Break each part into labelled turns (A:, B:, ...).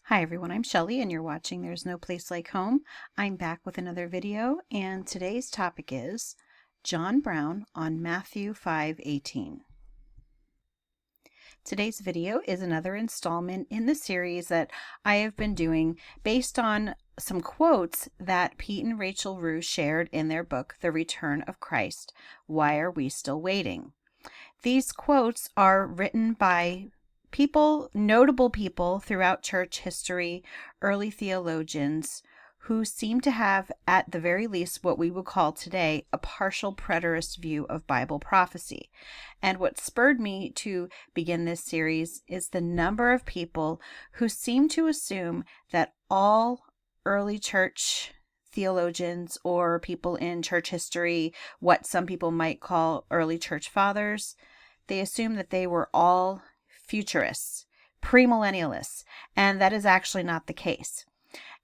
A: Hi everyone, I'm Shelly and you're watching There's No Place Like Home. I'm back with another video and today's topic is John Brown on Matthew 5:18. Today's video is another installment in the series that I have been doing based on some quotes that Pete and Rachel Rue shared in their book, The Return of Christ, Why Are We Still Waiting? These quotes are written by notable people throughout church history, early theologians, who seem to have, at the very least, what we would call today a partial preterist view of Bible prophecy. And what spurred me to begin this series is the number of people who seem to assume that all early church theologians or people in church history, what some people might call early church fathers, they assume that they were all futurists, premillennialists, and that is actually not the case.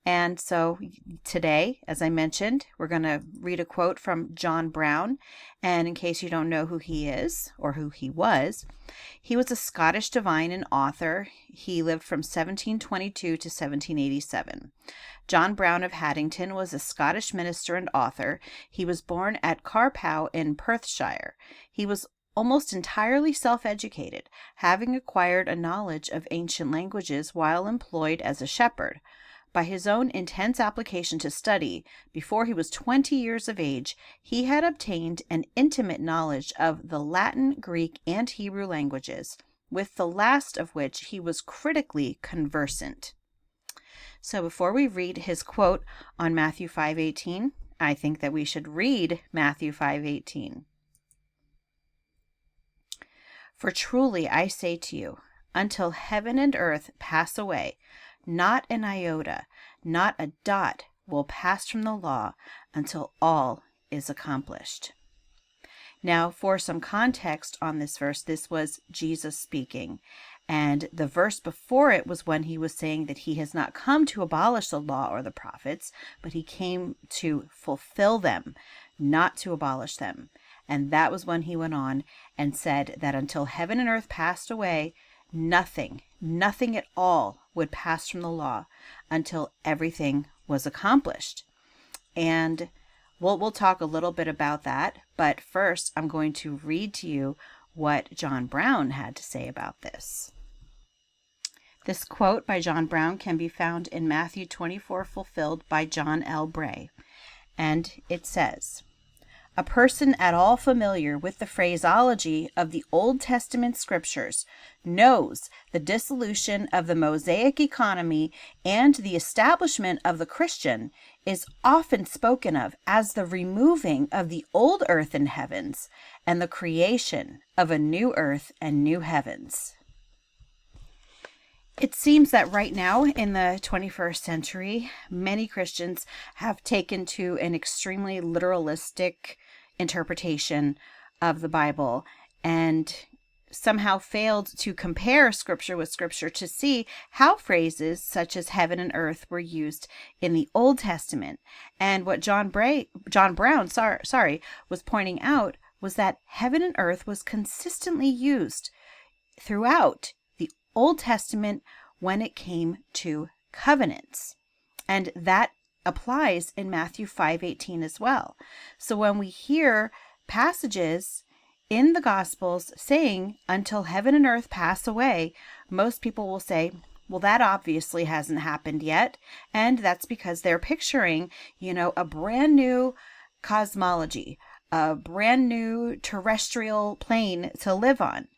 A: And so today, as I mentioned, we're going to read a quote from John Brown. And in case you don't know who he is or who he was a Scottish divine and author. He lived from 1722 to 1787. John Brown of Haddington was a Scottish minister and author. He was born at Carpow in Perthshire. He was almost entirely self-educated, having acquired a knowledge of ancient languages while employed as a shepherd. By his own intense application to study, before he was 20 years of age, he had obtained an intimate knowledge of the Latin, Greek, and Hebrew languages, with the last of which he was critically conversant. So before we read his quote on Matthew 5:18, I think that we should read Matthew 5:18. For truly I say to you, until heaven and earth pass away, not an iota, not a dot will pass from the law until all is accomplished. Now, for some context on this verse, this was Jesus speaking. And the verse before it was when he was saying that he has not come to abolish the law or the prophets, but he came to fulfill them, not to abolish them. And that was when he went on and said that until heaven and earth passed away, nothing at all would pass from the law until everything was accomplished. And we'll talk a little bit about that. But first, I'm going to read to you what John Brown had to say about this. This quote by John Brown can be found in Matthew 24, fulfilled by John L. Bray. And it says, "A person at all familiar with the phraseology of the Old Testament scriptures knows the dissolution of the Mosaic economy and the establishment of the Christian is often spoken of as the removing of the old earth and heavens and the creation of a new earth and new heavens." It seems that right now in the 21st century, many Christians have taken to an extremely literalistic interpretation of the Bible and somehow failed to compare scripture with scripture to see how phrases such as heaven and earth were used in the Old Testament. And what John Brown was pointing out was that heaven and earth was consistently used throughout the Old Testament when it came to covenants. And that applies in Matthew 5:18 as well. So when we hear passages in the Gospels saying, until heaven and earth pass away, most people will say, well, that obviously hasn't happened yet. And that's because they're picturing, a brand new cosmology, a brand new terrestrial plane to live on.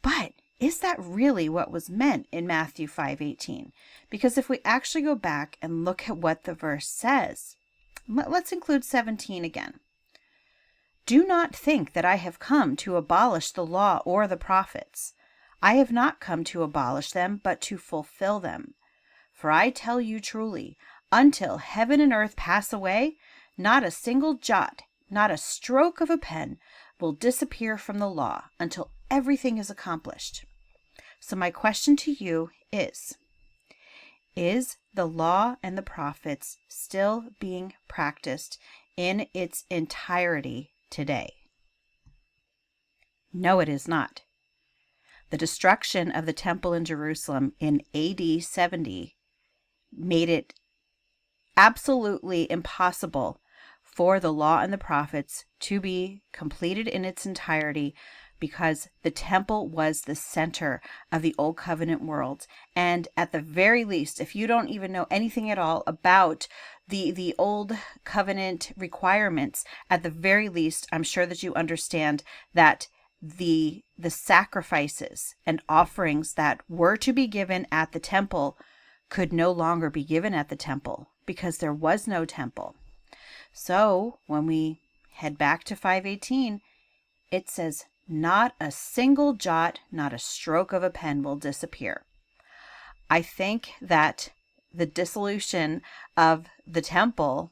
A: But is that really what was meant in Matthew 5:18? Because if we actually go back and look at what the verse says, let's include 17 again. "Do not think that I have come to abolish the law or the prophets. I have not come to abolish them, but to fulfill them. For I tell you truly, until heaven and earth pass away, not a single jot, not a stroke of a pen will disappear from the law until everything is accomplished." So my question to you is the law and the prophets still being practiced in its entirety today? No, it is not. The destruction of the temple in Jerusalem in AD 70 made it absolutely impossible for the law and the prophets to be completed in its entirety, because the temple was the center of the old covenant world. And at the very least, if you don't even know anything at all about the old covenant requirements, at the very least, I'm sure that you understand that the sacrifices and offerings that were to be given at the temple could no longer be given at the temple because there was no temple. So when we head back to 518, it says, not a single jot, not a stroke of a pen will disappear. I think that the dissolution of the temple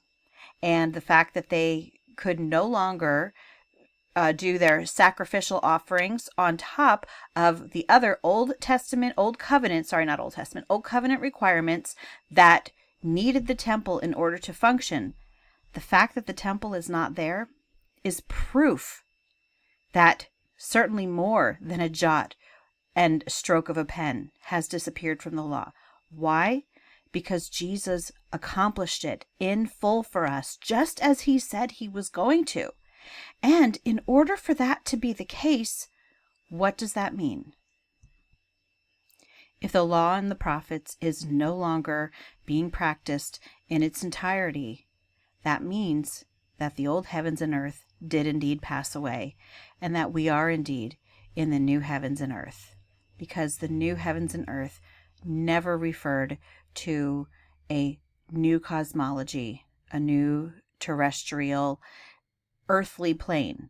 A: and the fact that they could no longer do their sacrificial offerings on top of the other Old Covenant requirements that needed the temple in order to function. The fact that the temple is not there is proof that certainly more than a jot and stroke of a pen has disappeared from the law. Why? Because Jesus accomplished it in full for us, just as he said he was going to. And in order for that to be the case, what does that mean? If the law and the prophets is no longer being practiced in its entirety, that means that the old heavens and earth did indeed pass away, and that we are indeed in the new heavens and earth, because the new heavens and earth never referred to a new cosmology, a new terrestrial earthly plane.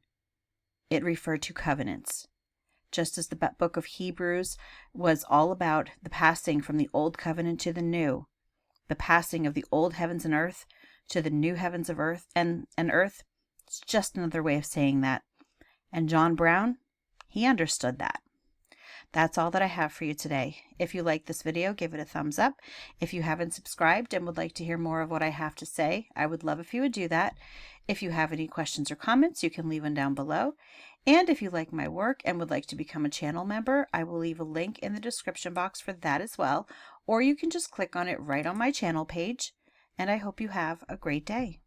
A: It referred to covenants. Just as the book of Hebrews was all about the passing from the old covenant to the new, the passing of the old heavens and earth to the new heavens of earth and earth. It's just another way of saying that. And John Brown, he understood that. That's all that I have for you today. If you like this video, give it a thumbs up. If you haven't subscribed and would like to hear more of what I have to say, I would love if you would do that. If you have any questions or comments, you can leave them down below. And if you like my work and would like to become a channel member, I will leave a link in the description box for that as well. Or you can just click on it right on my channel page. And I hope you have a great day.